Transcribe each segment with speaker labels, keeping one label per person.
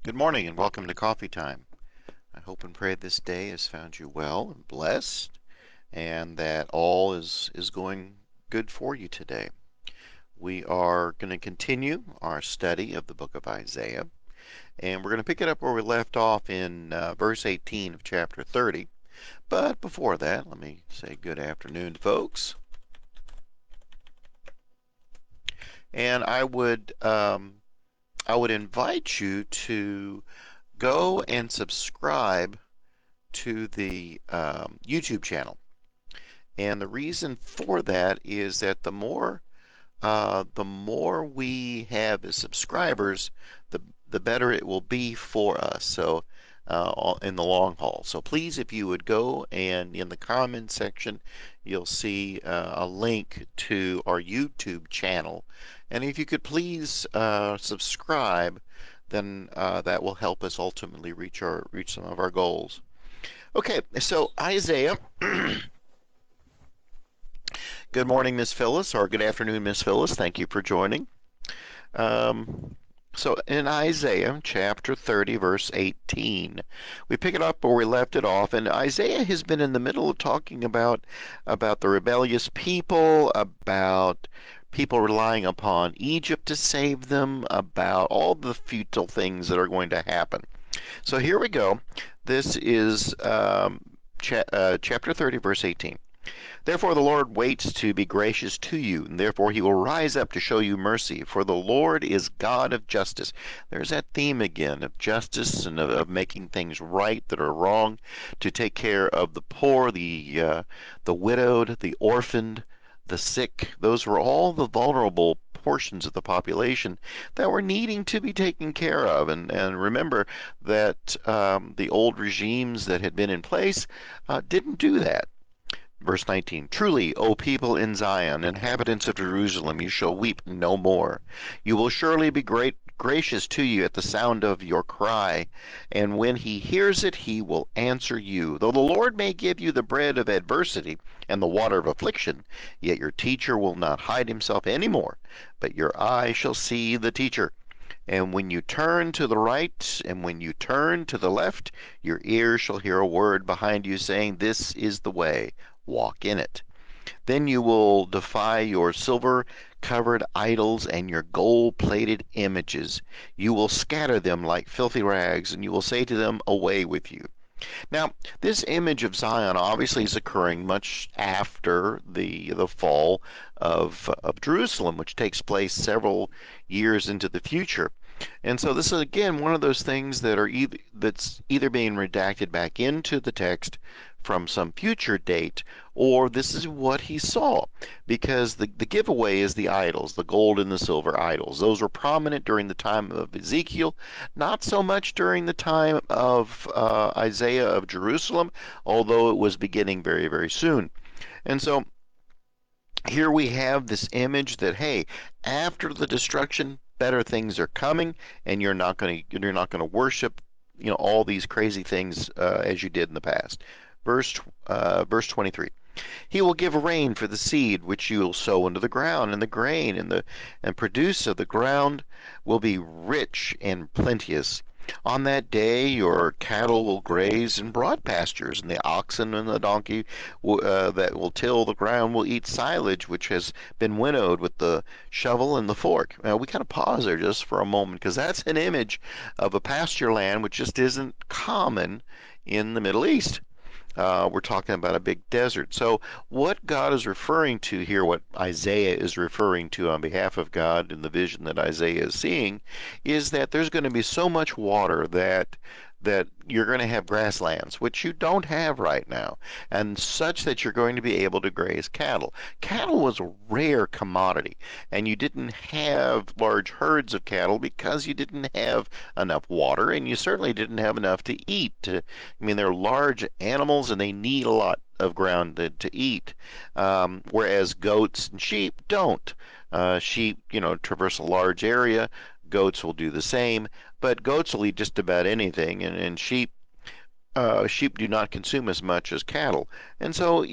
Speaker 1: Good morning and welcome to Coffee Time. I hope and pray this day has found you well and blessed and that all is going good for you today. We are going to continue our study of the book of Isaiah, and we're going to pick it up where we left off in verse 18 of chapter 30. But before that, let me say good afternoon to folks. And I would invite you to go and subscribe to the YouTube channel. And the reason for that is that the more we have as subscribers, the better it will be for us. So in the long haul. So please, if you would go and in the comment section, you'll see a link to our YouTube channel. And if you could please subscribe, then that will help us ultimately reach some of our goals. Okay, so Isaiah. Good morning, Miss Phyllis, or good afternoon, Miss Phyllis. Thank you for joining. Um, so in Isaiah chapter 30, verse 18, we pick it up where we left it off, and Isaiah has been in the middle of talking about the rebellious people, about people relying upon Egypt to save them, about all the futile things that are going to happen. So here we go. This is chapter 30, verse 18. Therefore the Lord waits to be gracious to you, and therefore he will rise up to show you mercy. For the Lord is God of justice. There's that theme again of justice and of making things right that are wrong, to take care of the poor, the widowed, the orphaned, the sick. Those were all the vulnerable portions of the population that were needing to be taken care of. And remember that the old regimes that had been in place didn't do that. Verse 19, Truly, O people in Zion, inhabitants of Jerusalem, you shall weep no more. You will surely be gracious to you at the sound of your cry, and when he hears it, he will answer you. Though the Lord may give you the bread of adversity and the water of affliction, yet your teacher will not hide himself any more, but your eye shall see the teacher. And when you turn to the right, and when you turn to the left, your ears shall hear a word behind you saying, This is the way, walk in it. Then you will defy your silver covered idols and your gold plated images. You will scatter them like filthy rags, and you will say to them, Away with you. Now, this image of Zion obviously is occurring much after the fall of Jerusalem, which takes place several years into the future. And so this is again one of those things that's either being redacted back into the text from some future date, or this is what he saw, because the giveaway is the idols, the gold and the silver idols. Those were prominent during the time of Ezekiel, not so much during the time of Isaiah of Jerusalem, although it was beginning very, very soon. And so here we have this image that, hey, after the destruction, better things are coming, and you're not going to worship, all these crazy things as you did in the past. Verse 23. He will give rain for the seed which you will sow into the ground, and the grain and produce of the ground will be rich and plenteous. On that day your cattle will graze in broad pastures, and the oxen and the donkey that will till the ground will eat silage which has been winnowed with the shovel and the fork. Now we kind of pause there just for a moment, because that's an image of a pasture land which just isn't common in the Middle East. We're talking about a big desert. So what God is referring to here, what Isaiah is referring to on behalf of God in the vision that Isaiah is seeing, is that there's going to be so much water that you're going to have grasslands, which you don't have right now, and such that you're going to be able to graze cattle. Cattle was a rare commodity, and you didn't have large herds of cattle because you didn't have enough water, and you certainly didn't have enough to eat. They're large animals, and they need a lot of ground to eat, whereas goats and sheep don't. Sheep, traverse a large area. Goats will do the same, but goats will eat just about anything, and sheep do not consume as much as cattle. And so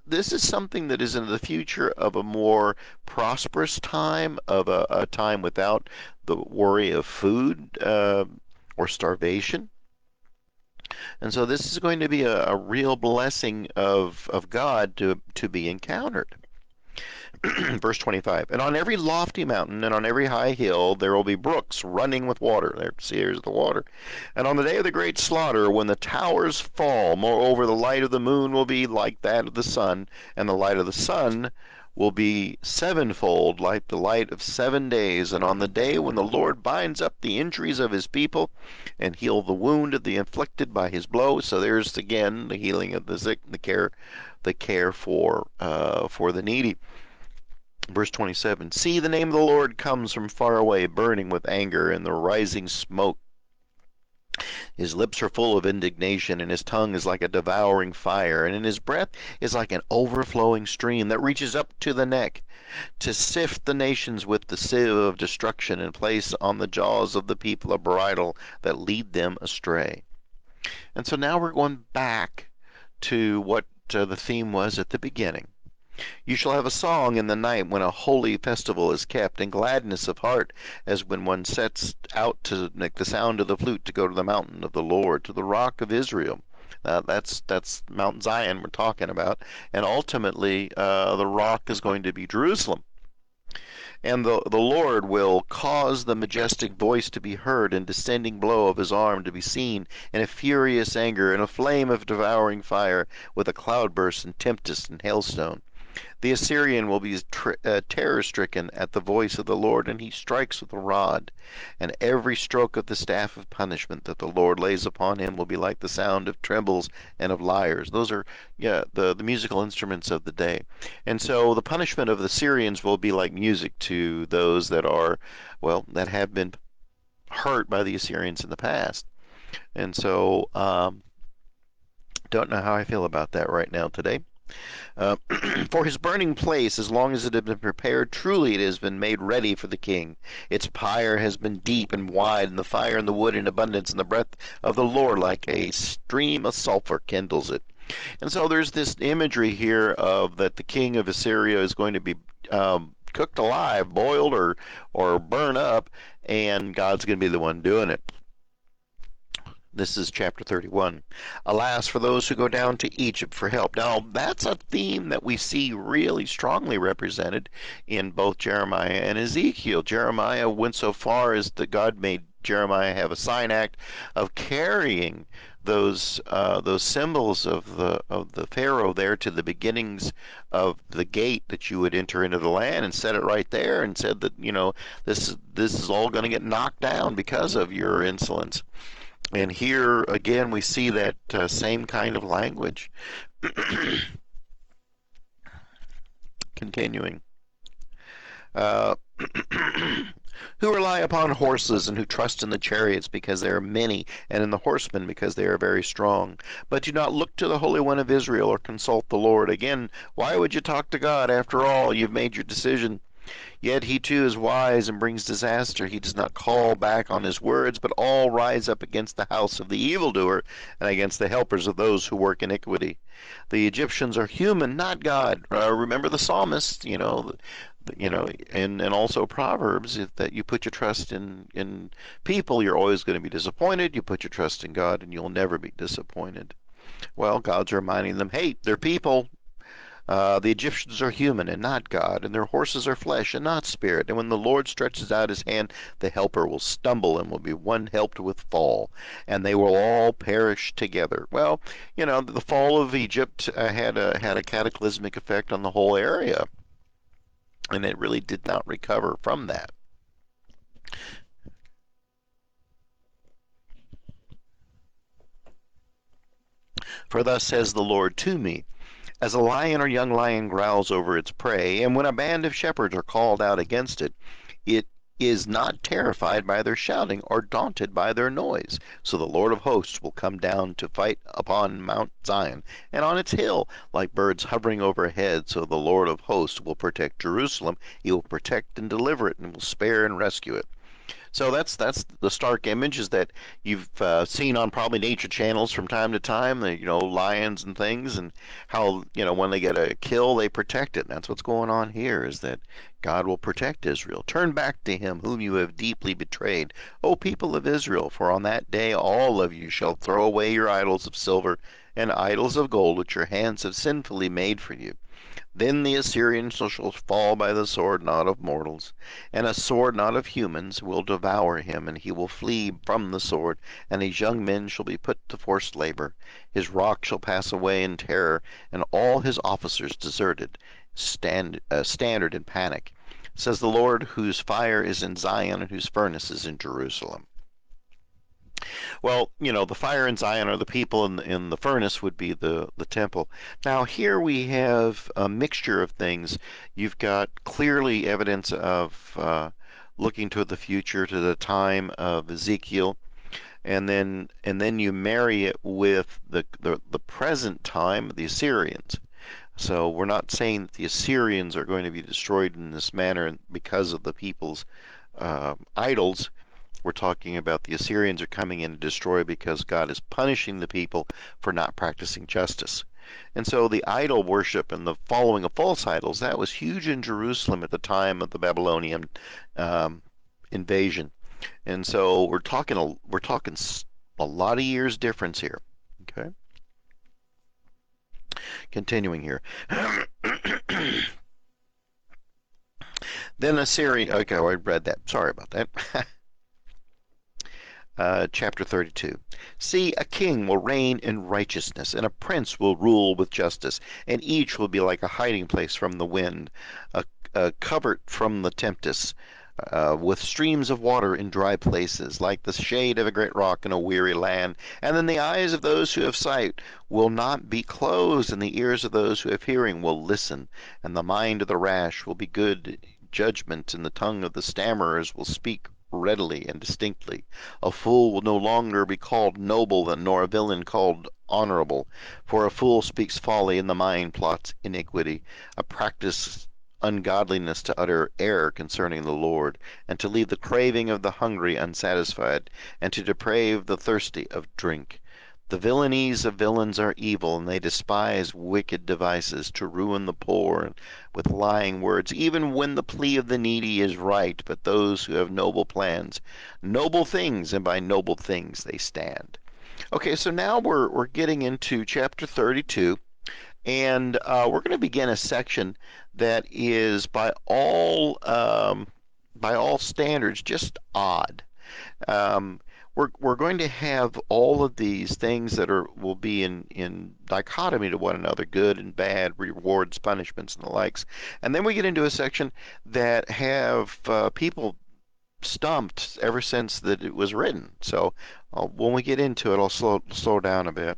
Speaker 1: this is something that is in the future of a more prosperous time, of a time without the worry of food or starvation. And so this is going to be a real blessing of God to be encountered. Verse 25, and on every lofty mountain and on every high hill there will be brooks running with water. Here's the water. And on the day of the great slaughter, when the towers fall, moreover, the light of the moon will be like that of the sun, and the light of the sun will be sevenfold like the light of 7 days. And on the day when the Lord binds up the injuries of his people and heal the wound of the inflicted by his blow. So there's again the healing of the sick, the care for the needy. Verse 27, see, the name of the Lord comes from far away, burning with anger and the rising smoke. His lips are full of indignation, and his tongue is like a devouring fire, and in his breath is like an overflowing stream that reaches up to the neck, to sift the nations with the sieve of destruction, and place on the jaws of the people a bridle that lead them astray. And so now we're going back to what the theme was at the beginning. You shall have a song in the night when a holy festival is kept, and gladness of heart, as when one sets out to make the sound of the flute to go to the mountain of the Lord, to the rock of Israel. That's Mount Zion we're talking about, and ultimately the rock is going to be Jerusalem. And the Lord will cause the majestic voice to be heard, and descending blow of his arm to be seen, in a furious anger, in a flame of devouring fire, with a cloudburst and tempest and hailstone. The Assyrian will be terror-stricken at the voice of the Lord, and he strikes with a rod. And every stroke of the staff of punishment that the Lord lays upon him will be like the sound of timbrels and of lyres. Those are the musical instruments of the day. And so the punishment of the Syrians will be like music to those that are, well, that have been hurt by the Assyrians in the past. And so don't know how I feel about that right now today. Uh, for his burning place, as long as it had been prepared, truly it has been made ready for the king. Its pyre has been deep and wide, and the fire and the wood in abundance, and the breath of the Lord like a stream of sulfur kindles it. And so there's this imagery here of that the king of Assyria is going to be cooked alive, boiled, or burn up, and God's going to be the one doing it. This is chapter 31. Alas, for those who go down to Egypt for help. Now, that's a theme that we see really strongly represented in both Jeremiah and Ezekiel. Jeremiah went so far as that God made Jeremiah have a sign act of carrying those symbols of the Pharaoh there to the beginnings of the gate that you would enter into the land, and set it right there, and said that this is all going to get knocked down because of your insolence. And here again we see that same kind of language. Continuing. Who rely upon horses, and who trust in the chariots because they are many, and in the horsemen because they are very strong. But do not look to the Holy One of Israel, or consult the Lord. Again, why would you talk to God? After all, you've made your decision. Yet he too is wise and brings disaster. He does not call back on his words, but all rise up against the house of the evildoer, and against the helpers of those who work iniquity. The Egyptians are human, not God. Remember the psalmist, and also Proverbs, that you put your trust in people, you're always going to be disappointed. You put your trust in God, and you'll never be disappointed. Well, God's reminding them, hey, they're people. The Egyptians are human and not God, and their horses are flesh and not spirit. And when the Lord stretches out his hand, the helper will stumble and will be one helped with fall, and they will all perish together. Well, the fall of Egypt had a cataclysmic effect on the whole area, and it really did not recover from that. For thus says the Lord to me, as a lion or young lion growls over its prey, and when a band of shepherds are called out against it, it is not terrified by their shouting or daunted by their noise. So the Lord of hosts will come down to fight upon Mount Zion and on its hill, like birds hovering overhead. So the Lord of hosts will protect Jerusalem. He will protect and deliver it, and will spare and rescue it. So that's the stark image is that you've seen on probably nature channels from time to time, the lions and things, and how when they get a kill, they protect it. And that's what's going on here is that God will protect Israel. Turn back to him whom you have deeply betrayed, O people of Israel, for on that day all of you shall throw away your idols of silver and idols of gold which your hands have sinfully made for you. Then the Assyrians shall fall by the sword not of mortals, and a sword not of humans will devour him, and he will flee from the sword, and his young men shall be put to forced labor. His rock shall pass away in terror, and all his officers deserted, standard in panic, says the Lord, whose fire is in Zion and whose furnace is in Jerusalem. Well, the fire in Zion are the people, and the furnace would be the temple. Now, here we have a mixture of things. You've got clearly evidence of looking to the future, to the time of Ezekiel, and then you marry it with the present time, the Assyrians. So we're not saying that the Assyrians are going to be destroyed in this manner because of the people's idols. We're talking about the Assyrians are coming in to destroy because God is punishing the people for not practicing justice. And so the idol worship and the following of false idols, that was huge in Jerusalem at the time of the Babylonian um, invasion. And so we're talking a lot of years difference here. Okay, continuing here. Then Assyria. Okay, I read that. Sorry about that. Chapter 32. See, a king will reign in righteousness, and a prince will rule with justice, and each will be like a hiding place from the wind, a covert from the tempest, with streams of water in dry places, like the shade of a great rock in a weary land. And then the eyes of those who have sight will not be closed, and the ears of those who have hearing will listen, and the mind of the rash will be good judgment, and the tongue of the stammerers will speak readily and distinctly. A fool will no longer be called noble, nor a villain called honorable. For a fool speaks folly, and the mind plots iniquity. A practice ungodliness to utter error concerning the Lord, and to leave the craving of the hungry unsatisfied, and to deprave the thirsty of drink. The villainies of villains are evil, and they despise wicked devices to ruin the poor with lying words, even when the plea of the needy is right. But those who have noble plans, noble things, and by noble things they stand. Okay, so now we're getting into chapter 32, and we're going to begin a section that is by all standards just odd. Um, we're going to have all of these things that will be in dichotomy to one another, good and bad, rewards, punishments, and the likes. And then we get into a section that have people stumped ever since that it was written. So when we get into it, I'll slow down a bit.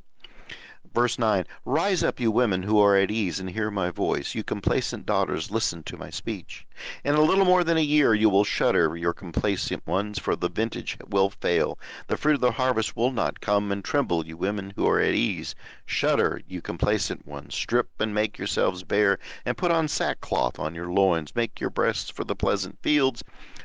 Speaker 1: Verse 9, Rise up, you women who are at ease, and hear my voice. You complacent daughters, listen to my speech. In a little more than a year you will shudder, your complacent ones, for the vintage will fail. The fruit of the harvest will not come, and tremble, you women who are at ease. Shudder, you complacent ones. Strip and make yourselves bare, and put on sackcloth on your loins. Make your breasts for the pleasant fields,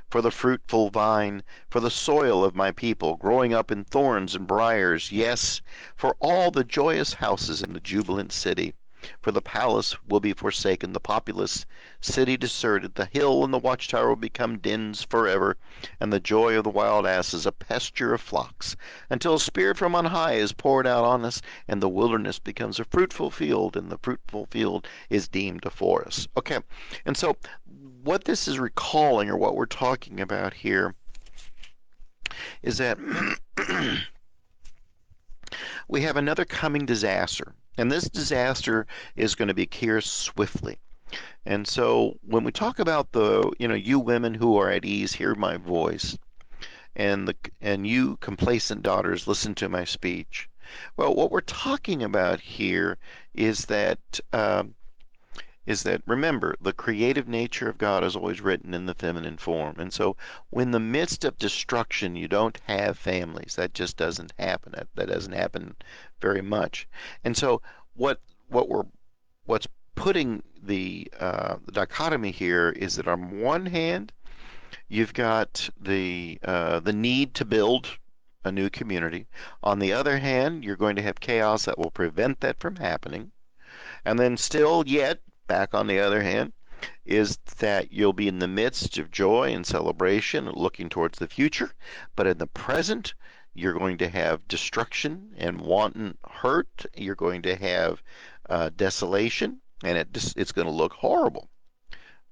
Speaker 1: for the fruitful vine, for the soil of my people, growing up in thorns and briars, yes, for all the joyous houses in the jubilant city. For the palace will be forsaken, the populous city deserted, the hill and the watchtower will become dens forever, and the joy of the wild asses a pasture of flocks, until a spirit from on high is poured out on us, and the wilderness becomes a fruitful field, and the fruitful field is deemed a forest. Okay, and so what this is recalling, or what we're talking about here, is that we have another coming disaster. And this disaster is going to be here swiftly. And so when we talk about you women who are at ease, hear my voice, and you complacent daughters, listen to my speech. Well, what we're talking about here is that remember, the creative nature of God is always written in the feminine form. And so when the midst of destruction you don't have families, that just doesn't happen. That doesn't happen very much. And so what we're what's putting the dichotomy here is that on one hand You've got the need to build a new community. On the other hand, you're going to have chaos that will prevent that from happening. And then still yet, back on the other hand, is that you'll be in the midst of joy and celebration, looking towards the future. But in the present, you're going to have destruction and wanton hurt. You're going to have desolation, and it's going to look horrible.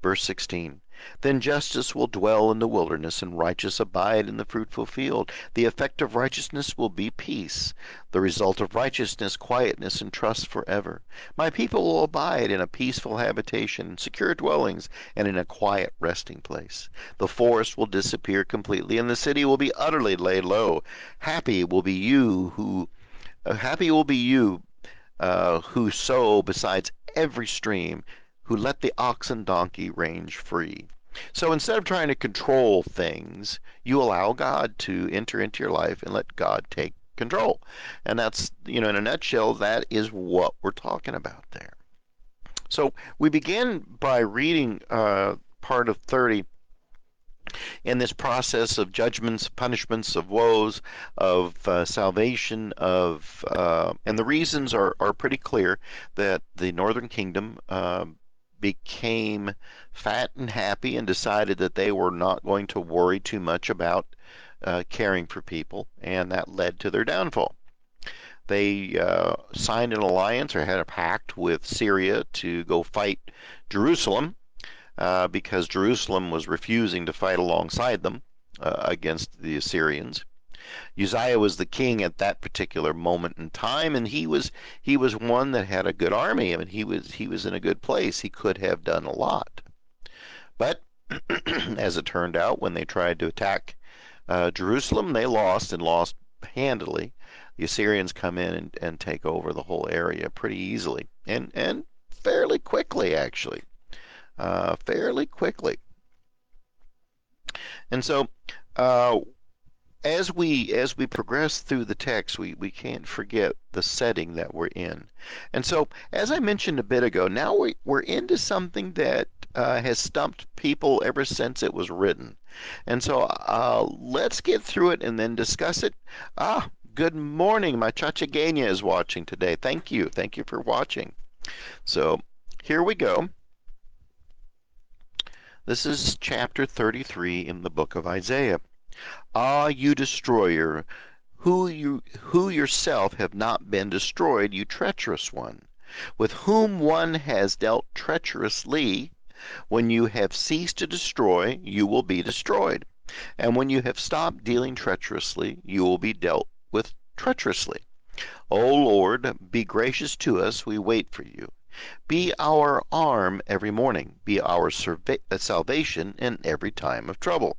Speaker 1: Verse 16. Then justice will dwell in the wilderness, and righteous abide in the fruitful field. The effect of righteousness will be peace. The result of righteousness, quietness and trust forever. My people will abide in a peaceful habitation, secure dwellings, and in a quiet resting place. The forest will disappear completely, and the city will be utterly laid low. Happy will be you who sow besides every stream, who let the ox and donkey range free. So instead of trying to control things, you allow God to enter into your life and let God take control. And that's, in a nutshell, that is what we're talking about there. So we begin by reading part of 30 in this process of judgments, punishments, of woes, of salvation, and the reasons are pretty clear that the northern kingdom became fat and happy and decided that they were not going to worry too much about caring for people, and that led to their downfall. They signed an alliance or had a pact with Syria to go fight Jerusalem, because Jerusalem was refusing to fight alongside them against the Assyrians. Uzziah was the king at that particular moment in time, and he was one that had a good army. I mean, he was in a good place. He could have done a lot, but as it turned out, when they tried to attack Jerusalem, they lost and lost handily. The Assyrians come in and take over the whole area pretty easily and fairly quickly, actually. Fairly quickly. And so, as we progress through the text, we can't forget the setting that we're in. And so, as I mentioned a bit ago, now we're into something that has stumped people ever since it was written. And so, let's get through it and then discuss it. Good morning. My Chachagenia is watching today. Thank you. Thank you for watching. So, here we go. This is chapter 33 in the book of Isaiah. Ah, you destroyer, who yourself have not been destroyed, you treacherous one, with whom one has dealt treacherously, when you have ceased to destroy, you will be destroyed. And when you have stopped dealing treacherously, you will be dealt with treacherously. O Lord, be gracious to us, we wait for you. Be our arm every morning, be our salvation in every time of trouble.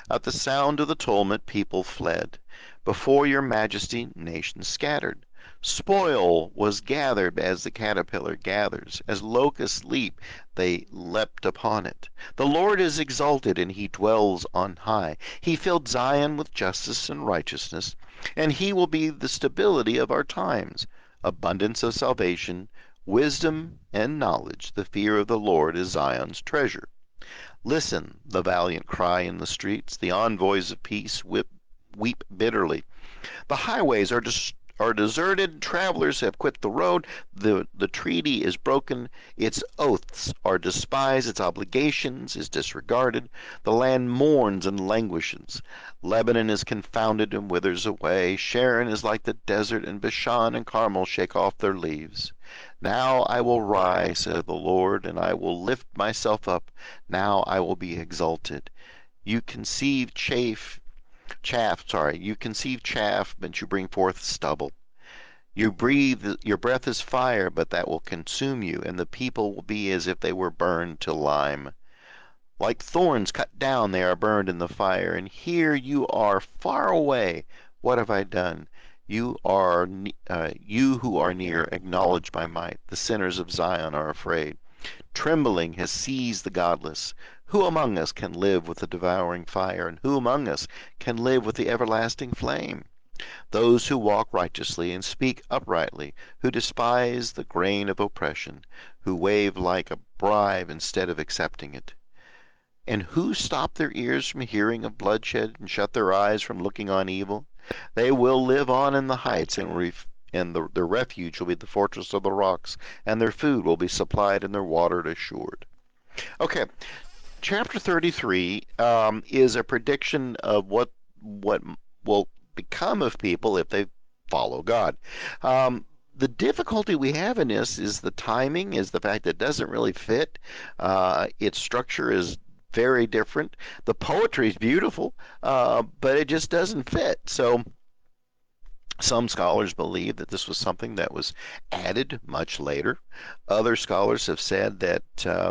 Speaker 1: At the sound of the tumult, people fled. Before your majesty, nations scattered. Spoil was gathered as the caterpillar gathers. As locusts leap, they leapt upon it. The Lord is exalted, and he dwells on high. He filled Zion with justice and righteousness, and he will be the stability of our times. Abundance of salvation, wisdom and knowledge, the fear of the Lord is Zion's treasure. Listen, the valiant cry in the streets, the envoys of peace weep bitterly. The highways are deserted, travelers have quit the road, the treaty is broken, its oaths are despised, its obligations is disregarded, the land mourns and languishes. Lebanon is confounded and withers away, Sharon is like the desert, and Bashan and Carmel shake off their leaves. Now I will rise, saith the Lord, and I will lift myself up. Now I will be exalted. You conceive you conceive chaff, but you bring forth stubble. You breathe, your breath is fire, but that will consume you, and the people will be as if they were burned to lime. Like thorns cut down, they are burned in the fire, and here you are far away. What have I done? You who are near, acknowledge my might. The sinners of Zion are afraid. Trembling has seized the godless. Who among us can live with the devouring fire, and who among us can live with the everlasting flame? Those who walk righteously and speak uprightly, who despise the grain of oppression, who wave like a bribe instead of accepting it. And who stop their ears from hearing of bloodshed and shut their eyes from looking on evil? They will live on in the heights, and their refuge will be the fortress of the rocks, and their food will be supplied and their water assured. Okay, chapter 33 is a prediction of what will become of people if they follow God. The difficulty we have in this is the timing, is the fact that it doesn't really fit. Its structure is very different. The poetry is beautiful, but it just doesn't fit. So some scholars believe that this was something that was added much later. Other scholars have said that,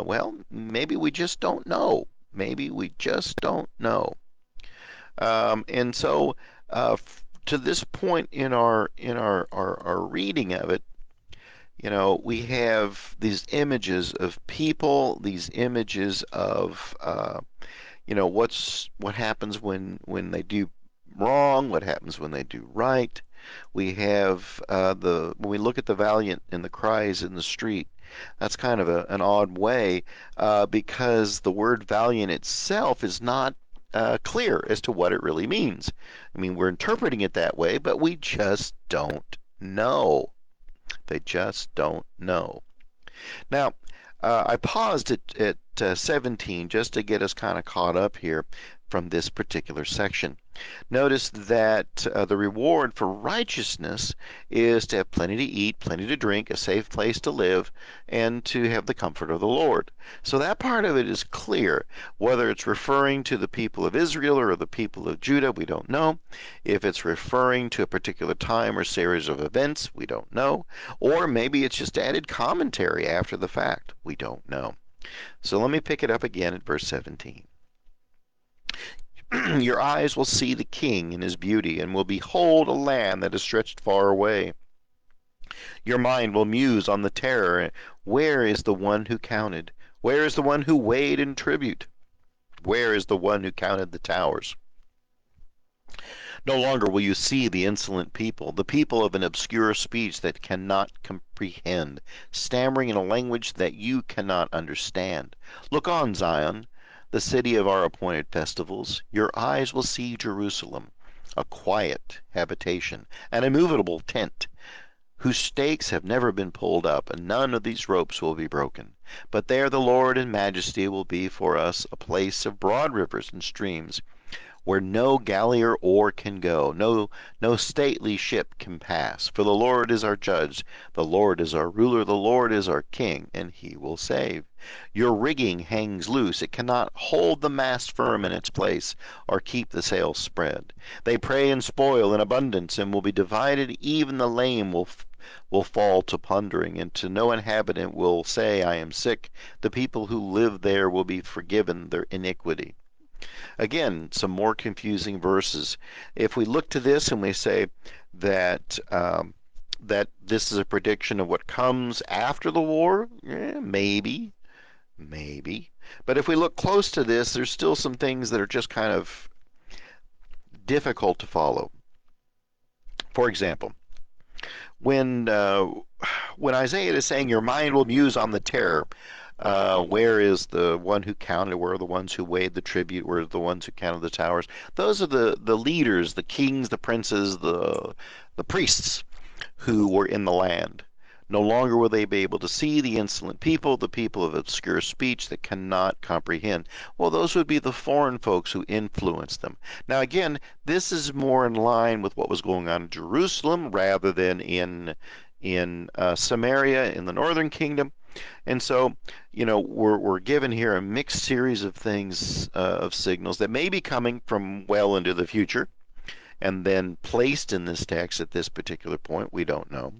Speaker 1: well, maybe we just don't know. Maybe we just don't know. And so, to this point in our reading of it, we have these images of people, these images of what happens when they do wrong, what happens when they do right. We have when we look at the valiant and the cries in the street, that's kind of an odd way because the word valiant itself is not clear as to what it really means. I mean, we're interpreting it that way, but we just don't know. They just don't know. Now, I paused at 17 just to get us kind of caught up here from this particular section. Notice that the reward for righteousness is to have plenty to eat, plenty to drink, a safe place to live, and to have the comfort of the Lord. So that part of it is clear. Whether it's referring to the people of Israel or the people of Judah, we don't know. If it's referring to a particular time or series of events, we don't know. Or maybe it's just added commentary after the fact. We don't know. So let me pick it up again at verse 17. Your eyes will see the king in his beauty, and will behold a land that is stretched far away. Your mind will muse on the terror. Where is the one who counted? Where is the one who weighed in tribute? Where is the one who counted the towers? No longer will you see the insolent people, the people of an obscure speech that cannot comprehend, stammering in a language that you cannot understand. Look on, Zion, the city of our appointed festivals. Your eyes will see Jerusalem, a quiet habitation, an immovable tent, whose stakes have never been pulled up, and none of these ropes will be broken. But there the Lord in majesty will be for us a place of broad rivers and streams, where no galley or oar can go, no stately ship can pass. For the Lord is our judge, the Lord is our ruler, the Lord is our king, and he will save. Your rigging hangs loose, it cannot hold the mast firm in its place, or keep the sails spread. They prey and spoil in abundance, and will be divided. Even the lame will fall to plundering, and to no inhabitant will say, I am sick. The people who live there will be forgiven their iniquity. Again, some more confusing verses. If we look to this and we say that that this is a prediction of what comes after the war, maybe, maybe. But if we look close to this, there's still some things that are just kind of difficult to follow. For example, when Isaiah is saying your mind will muse on the terror, where is the one who counted? Where are the ones who weighed the tribute? Where are the ones who counted the towers? Those are the leaders, the kings, the princes, the priests who were in the land. No longer will they be able to see the insolent people, the people of obscure speech that cannot comprehend. Well, those would be the foreign folks who influenced them. Now, again, this is more in line with what was going on in Jerusalem rather than in Samaria in the northern kingdom. And so, we're given here a mixed series of things, of signals that may be coming from well into the future and then placed in this text at this particular point. We don't know.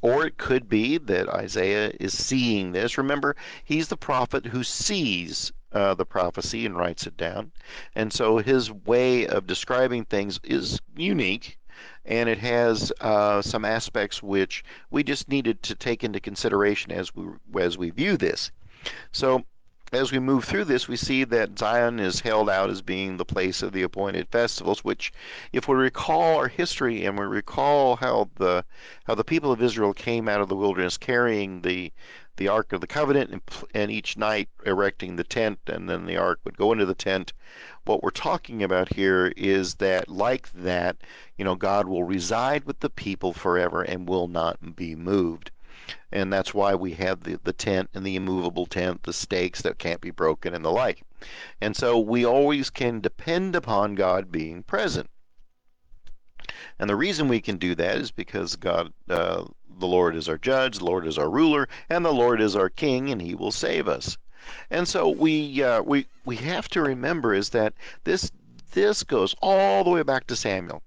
Speaker 1: Or it could be that Isaiah is seeing this. Remember, he's the prophet who sees the prophecy and writes it down. And so his way of describing things is unique, and it has some aspects which we just needed to take into consideration as we view this. So as we move through this, we see that Zion is held out as being the place of the appointed festivals, which, if we recall our history and we recall how the people of Israel came out of the wilderness carrying the Ark of the Covenant, and each night erecting the tent, and then the Ark would go into the tent. What we're talking about here is that, like that, God will reside with the people forever and will not be moved. And that's why we have the tent and the immovable tent, the stakes that can't be broken, and the like. And so we always can depend upon God being present. And the reason we can do that is because God, the Lord is our judge, the Lord is our ruler, and the Lord is our king, and he will save us. And so we have to remember is that this goes all the way back to Samuel.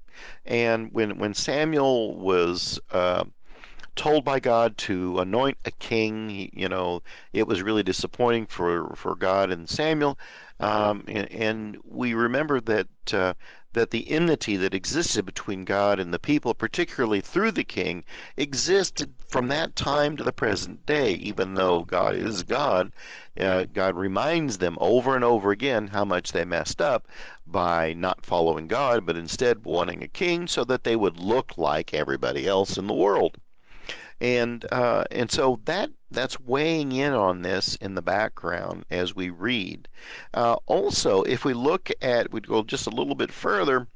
Speaker 1: And when Samuel was told by God to anoint a king, it was really disappointing for God and Samuel. And we remember that the enmity that existed between God and the people, particularly through the king, existed from that time to the present day. Even though God is God, God reminds them over and over again how much they messed up by not following God, but instead wanting a king so that they would look like everybody else in the world. And so that's weighing in on this in the background as we read. Also, if we'd go just a little bit further,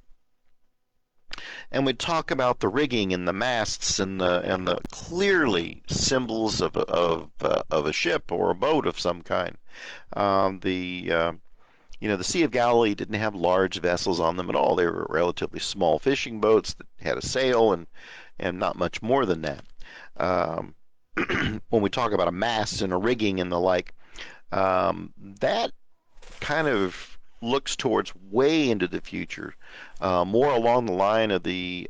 Speaker 1: and we'd talk about the rigging and the masts and the clearly symbols of a ship or a boat of some kind. The Sea of Galilee didn't have large vessels on them at all. They were relatively small fishing boats that had a sail and not much more than that. Um, when we talk about a mast and a rigging and the like, that kind of looks towards way into the future, more along the line of the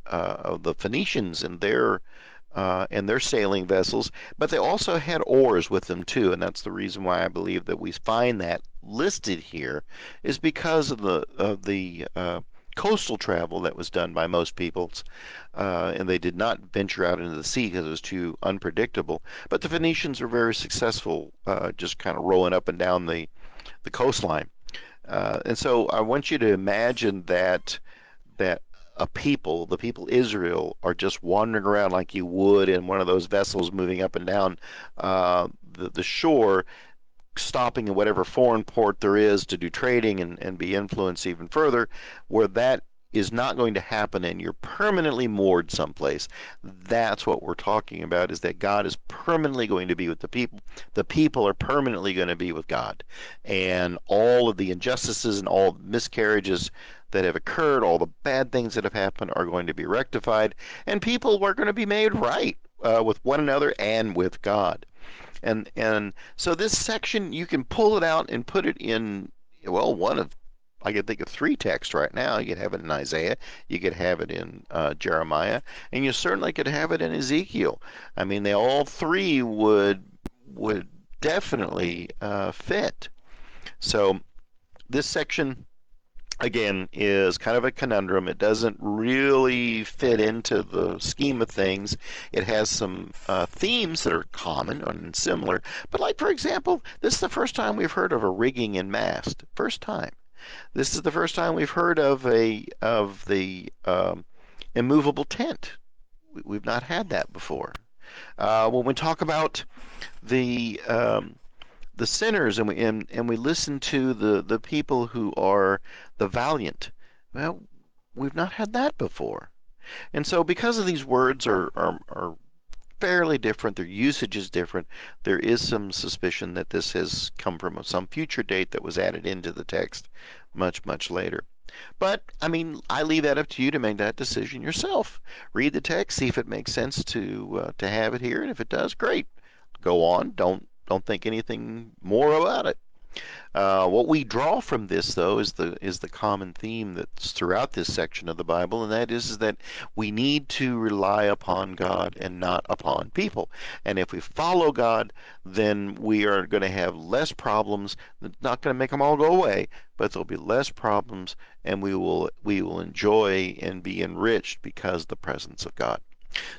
Speaker 1: Phoenicians and their sailing vessels, but they also had oars with them too, and that's the reason why I believe that we find that listed here is because of the coastal travel that was done by most peoples, and they did not venture out into the sea because it was too unpredictable. But the Phoenicians were very successful, just kind of rolling up and down the coastline. And so I want you to imagine that the people Israel, are just wandering around like you would in one of those vessels moving up and down the shore, stopping in whatever foreign port there is to do trading and be influenced even further, where that is not going to happen and you're permanently moored someplace. That's what we're talking about, is that God is permanently going to be with the people. The people are permanently going to be with God. And all of the injustices and all the miscarriages that have occurred, all the bad things that have happened are going to be rectified, and people are going to be made right with one another and with God. And so this section, you can pull it out and put it in, well, I could think of three texts right now. You could have it in Isaiah, you could have it in Jeremiah, and you certainly could have it in Ezekiel. I mean, they all three would definitely fit. So this section, again, is kind of a conundrum. It doesn't really fit into the scheme of things. It has some themes that are common and similar. But like, for example, this is the first time we've heard of a rigging and mast. First time. This is the first time we've heard of the immovable tent. We've not had that before. When we talk about the the sinners, and we listen to the people who are the valiant. Well, we've not had that before. And so because of these words are fairly different, their usage is different, there is some suspicion that this has come from some future date that was added into the text much, much later. But, I mean, I leave that up to you to make that decision yourself. Read the text, see if it makes sense to have it here, and if it does, great. Go on. Don't think anything more about it. What we draw from this, though, is the common theme that's throughout this section of the Bible, and that is that we need to rely upon God and not upon people. And if we follow God, then we are going to have less problems. It's not going to make them all go away, but there'll be less problems, and we will enjoy and be enriched because of the presence of God.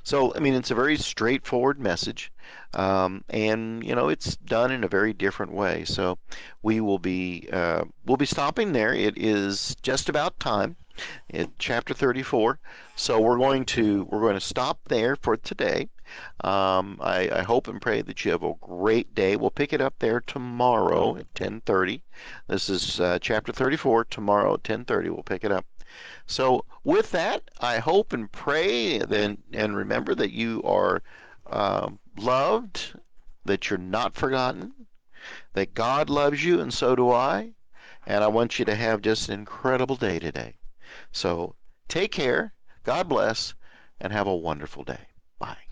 Speaker 1: So, I mean, it's a very straightforward message, and it's done in a very different way. So, we'll be stopping there. It is just about time in chapter 34. So we're going to stop there for today, I hope and pray that you have a great day. We'll pick it up there tomorrow at 10:30. This is chapter 34. Tomorrow at 10:30 we'll pick it up. So with that, I hope and pray then, and remember that you are loved, that you're not forgotten, that God loves you, and so do I. And I want you to have just an incredible day today. So take care, God bless, and have a wonderful day. Bye.